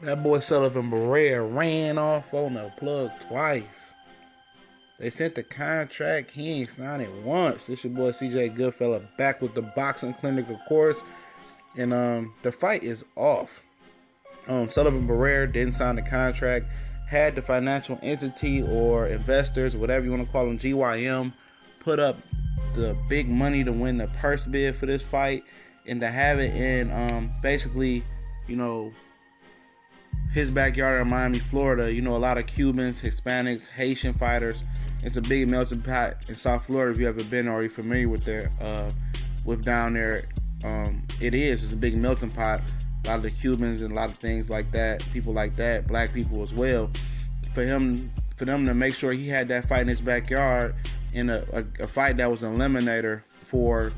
That boy Sullivan Barrera ran off on the plug twice. They sent the contract. He ain't signed it once. This your boy CJ Goodfella back with the boxing clinic, of course. And the fight is off. Sullivan Barrera didn't sign the contract. Had the financial entity or investors, whatever you want to call them, GYM, put up the big money to win the purse bid for this fight, and to have it in basically, his backyard in Miami, Florida. A lot of Cubans, Hispanics, Haitian fighters. It's a big melting pot in South Florida. If you ever been or you're familiar with down there, it's a big melting pot. A lot of the Cubans and a lot of things like that, people like that, black people as well. For them to make sure he had that fight in his backyard, in a fight that was an eliminator for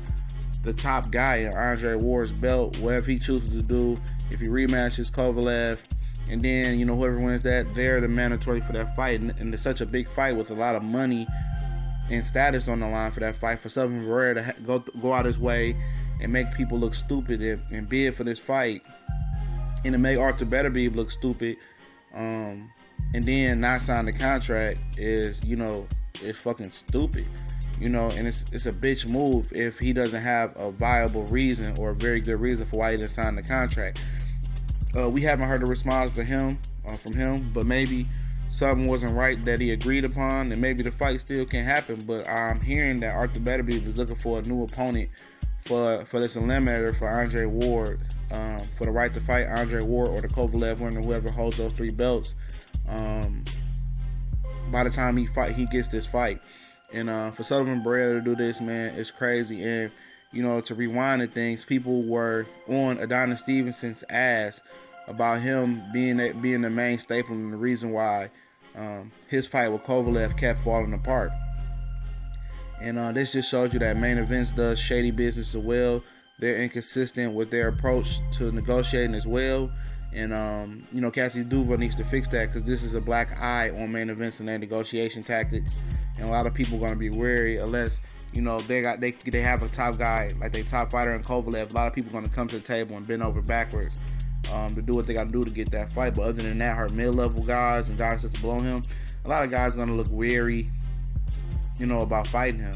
the top guy in Andre Ward's belt, whatever he chooses to do. If he rematches Kovalev, and then whoever wins that, they're the mandatory for that fight. And it's such a big fight with a lot of money and status on the line for that fight. For Sullivan Barrera to go out his way and make people look stupid and bid for this fight, and to make Artur Beterbiev look stupid, and then not sign the contract is it's fucking stupid. And it's a bitch move if he doesn't have a viable reason or a very good reason for why he didn't sign the contract. We haven't heard a response from him, but maybe something wasn't right that he agreed upon, and maybe the fight still can happen. But I'm hearing that Artur Beterbiev is looking for a new opponent for this eliminator for Andre Ward, for the right to fight Andre Ward or the Kovalev winner, whoever holds those 3 belts. By the time he gets this fight. And for Sullivan Barrera to do this, man, it's crazy. And to rewind the things, people were on Adonis Stevenson's ass about him being the main staple and the reason why his fight with Kovalev kept falling apart. And this just shows you that Main Events does shady business as well. They're inconsistent with their approach to negotiating as well. And Cassie Duva needs to fix that, because this is a black eye on Main Events and their negotiation tactics. And a lot of people are going to be wary unless they have a top guy like their top fighter in Kovalev. A lot of people are going to come to the table and bend over backwards to do what they got to do to get that fight. But other than that, her mid-level guys and guys that's below him, a lot of guys are going to look wary, about fighting him.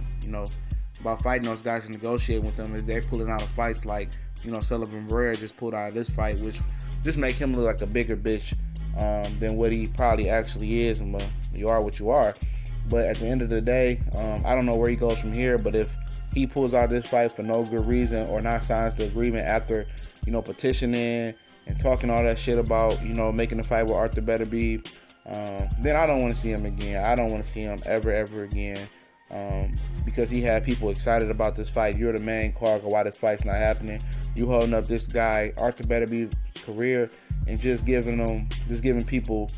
About fighting those guys and negotiating with them as they're pulling out of fights like Sullivan Barrera just pulled out of this fight, which just make him look like a bigger bitch than what he probably actually is. And you are what you are. But at the end of the day, I don't know where he goes from here. But if he pulls out this fight for no good reason or not signs the agreement after, petitioning and talking all that shit about, making the fight with Artur Beterbiev, then I don't want to see him again. I don't want to see him ever again. Because he had people excited about this fight. You're the main card of why this fight's not happening. You holding up this guy, Artur Beterbiev's career, and just giving people,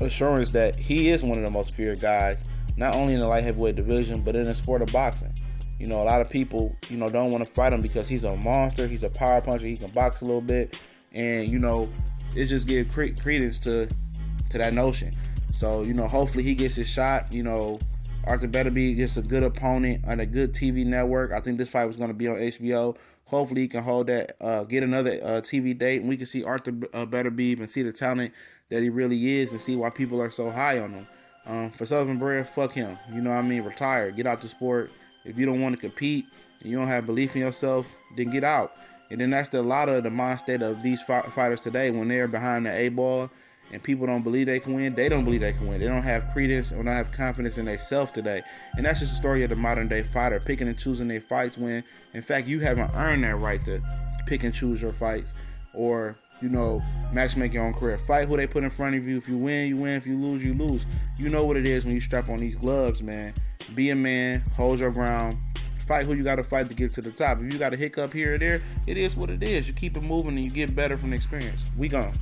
assurance that he is one of the most feared guys, not only in the light heavyweight division, but in the sport of boxing. A lot of people, don't want to fight him because he's a monster, he's a power puncher, he can box a little bit, and, it just gives credence to that notion. So, hopefully he gets his shot. Artur Beterbiev gets a good opponent on a good TV network. I think this fight was going to be on HBO. Hopefully he can hold that, get another TV date, and we can see Artur Beterbiev and see the talent that he really is and see why people are so high on him. For Sullivan Barrera, fuck him. Retire. Get out the sport. If you don't want to compete and you don't have belief in yourself, then get out. And then that's a lot of the mind state of these fighters today when they're behind the A-ball and people don't believe they can win. They don't believe they can win. They don't have credence or don't have confidence in themselves today. And that's just the story of the modern day fighter, picking and choosing their fights when, in fact, you haven't earned that right to pick and choose your fights or, matchmake your own career. Fight who they put in front of you. If you win, you win. If you lose, you lose. You know what it is when you strap on these gloves, man. Be a man. Hold your ground. Fight who you got to fight to get to the top. If you got a hiccup here or there, it is what it is. You keep it moving and you get better from the experience. We gone.